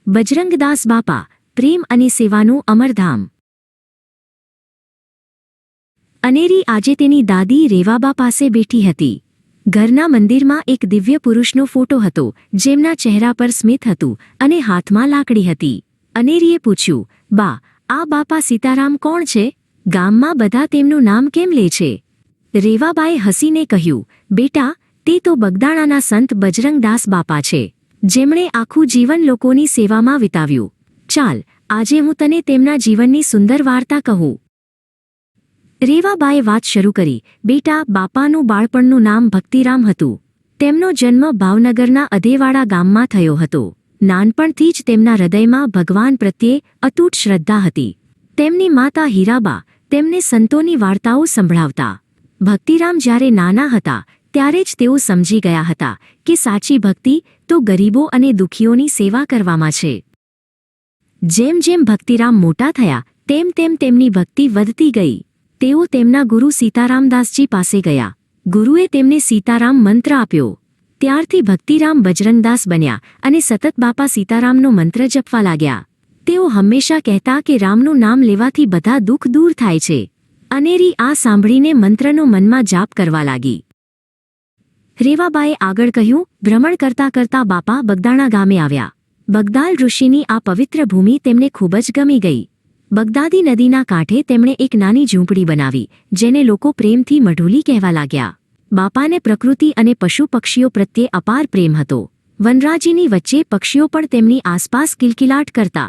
બજરંગદાસ બાપા, પ્રેમ અને સેવાનું અમરધામ. અનેરી આજે તેની દાદી રેવાબા પાસે બેઠી હતી. ઘરના મંદિરમાં એક દિવ્ય પુરુષનો ફોટો હતો, જેમના ચહેરા પર સ્મિત હતું અને હાથમાં લાકડી હતી. અનેરીએ પૂછ્યું, બા, આ બાપા સીતારામ કોણ છે? ગામમાં બધા તેમનું નામ કેમ લે છે? રેવાબાએ હસીને કહ્યું, બેટા, તે તો બગદાણાના સંત બજરંગદાસ બાપા છે, જેમણે આખું જીવન લોકોની સેવામાં વિતાવ્યું. ચાલ, આજે હું તને તેમના જીવનની સુંદર વાર્તા કહું. રેવાબાએ વાત શરૂ કરી. બેટા, બાપાનું બાળપણનું નામ ભક્તિરામ હતું. તેમનો જન્મ ભાવનગરના અધેવાડા ગામમાં થયો હતો. નાનપણથી જ તેમના હૃદયમાં ભગવાન પ્રત્યે અતૂટ શ્રદ્ધા હતી. તેમની માતા હીરાબા તેમને સંતોની વાર્તાઓ સંભળાવતા. ભક્તિરામ જ્યારે નાના હતા ત્યારે જ તેઓ સમજી ગયા હતા કે સાચી ભક્તિ તો ગરીબો અને દુઃખીઓની સેવા કરવામાં છે. જેમ જેમ ભક્તિરામ મોટા થયા તેમ તેમ તેમની ભક્તિ વધતી ગઈ. તેઓ તેમના ગુરુ સીતારામદાસજી પાસે ગયા. ગુરુએ તેમને સીતારામ મંત્ર આપ્યો. ત્યારથી ભક્તિરામ બજરંગદાસ બન્યા અને સતત બાપા સીતારામનો મંત્ર જપવા લાગ્યા. તેઓ હંમેશા કહેતા કે રામનું નામ લેવાથી બધા દુઃખ દૂર થાય છે. અનેરી આ સાંભળીને મંત્રનો મનમાં જાપ કરવા લાગી. રેવાબાએ આગળ કહ્યું, ભ્રમણ કરતા કરતા બાપા બગદાણા ગામે આવ્યા. બગદાલ ઋષિની આ પવિત્ર ભૂમિ તેમને ખૂબ જ ગમી ગઈ. બગદાદી નદીના કાંઠે તેમણે એક નાની ઝૂંપડી બનાવી, જેને લોકો પ્રેમથી મઢુલી કહેવા લાગ્યા. બાપાને પ્રકૃતિ અને પશુ પક્ષીઓ પ્રત્યે અપાર પ્રેમ હતો. વનરાજીની વચ્ચે પક્ષીઓ પણ તેમની આસપાસ કિલકિલાટ કરતા.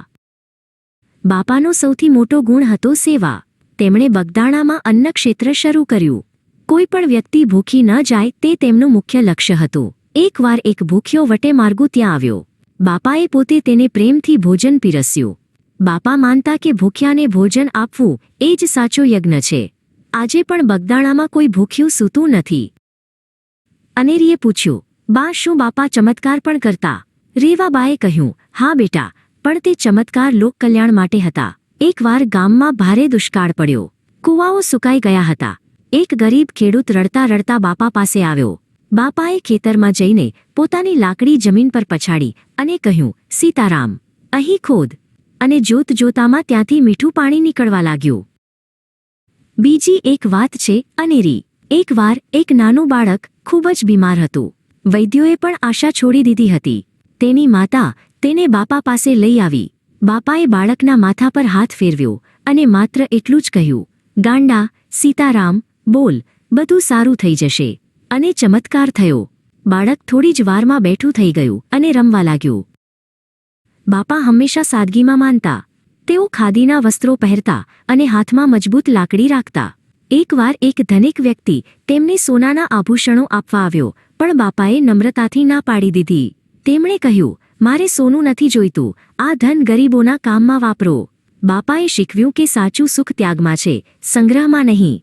બાપાનો સૌથી મોટો ગુણ હતો સેવા. તેમણે બગદાણામાં અન્ન ક્ષેત્ર શરૂ કર્યું. કોઈ પણ વ્યક્તિ ભૂખી ન જાય તે તેમનું મુખ્ય લક્ષ્ય હતું. એકવાર એક ભૂખ્યો વટે માર્ગુ ત્યાં આવ્યો. બાપાએ પોતે તેને પ્રેમથી ભોજન પીરસ્યું. બાપા માનતા કે ભૂખ્યાને ભોજન આપવું એ જ સાચો યજ્ઞ છે. આજે પણ બગદાણામાં કોઈ ભૂખ્યું સૂતું નથી. અનેરીએ પૂછ્યું, બા, શું બાપા ચમત્કાર પણ કરતા? રેવાબાએ કહ્યું, હા બેટા, પણ તે ચમત્કાર લોકકલ્યાણ માટે હતા. એકવાર ગામમાં ભારે દુષ્કાળ પડ્યો. કૂવાઓ સુકાઈ ગયા હતા. એક ગરીબ ખેડૂત રડતા રડતા બાપા પાસે આવ્યો. બાપાએ ખેતરમાં જઈને પોતાની લાકડી જમીન પર પછાડી અને કહ્યું, સીતારામ, અહીં ખોદ. અને જોત જોતામાં ત્યાંથી મીઠું પાણી નીકળવા લાગ્યું. બીજી એક વાત છે અનેરી. એકવાર એક નાનું બાળક ખૂબ જ બીમાર હતું. વૈદ્યોએ પણ આશા છોડી દીધી હતી. તેની માતા તેને બાપા પાસે લઈ આવી. બાપાએ બાળકના માથા પર હાથ ફેરવ્યો અને માત્ર એટલું જ કહ્યું, ગાંડા, સીતારામ, બોલ, બધું સારું થઈ જશે. અને ચમત્કાર થયો. બાળક થોડી જ વારમાં બેઠું થઈ ગયું અને રમવા લાગ્યું. બાપા હંમેશા સાદગીમાં માનતા. તેઓ ખાદીના વસ્ત્રો પહેરતા અને હાથમાં મજબૂત લાકડી રાખતા. એકવાર એક ધનિક વ્યક્તિ તેમને સોનાના આભૂષણો આપવા આવ્યો, પણ બાપાએ નમ્રતાથી ના પાડી દીધી. તેમણે કહ્યું, મારે સોનું નથી જોઈતું, આ ધન ગરીબોના કામમાં વાપરો. બાપાએ શીખવ્યું કે સાચું સુખ ત્યાગમાં છે, સંગ્રહમાં નહીં.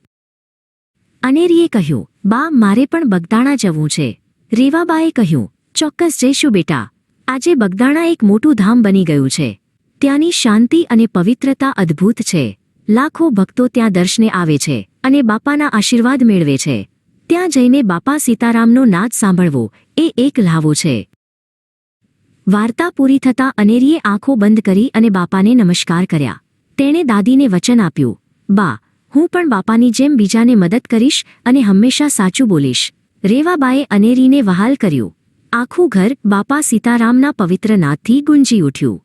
અનેરીએ કહ્યું, બા, મારે પણ બગદાણા જવું છે. રેવાબાએ કહ્યું, ચોક્કસ જઈશું બેટા. આજે બગદાણા એક મોટું ધામ બની ગયું છે. ત્યાંની શાંતિ અને પવિત્રતા અદ્ભુત છે. લાખો ભક્તો ત્યાં દર્શને આવે છે અને બાપાના આશીર્વાદ મેળવે છે. ત્યાં જઈને બાપા સીતારામનો નાદ સાંભળવો એ એક લ્હાવો છે. વાર્તા પૂરી થતાં અનેરીએ આંખો બંધ કરી અને બાપાને નમસ્કાર કર્યા. તેણે દાદીને વચન આપ્યું, બા, હું પણ બાપાની જેમ બીજાને મદદ કરીશ અને હંમેશા સાચું બોલીશ. રેવાબાએ અનેરીને વહાલ કર્યું. આખું ઘર બાપા સીતારામના પવિત્ર નાદથી ગુંજી ઉઠ્યું.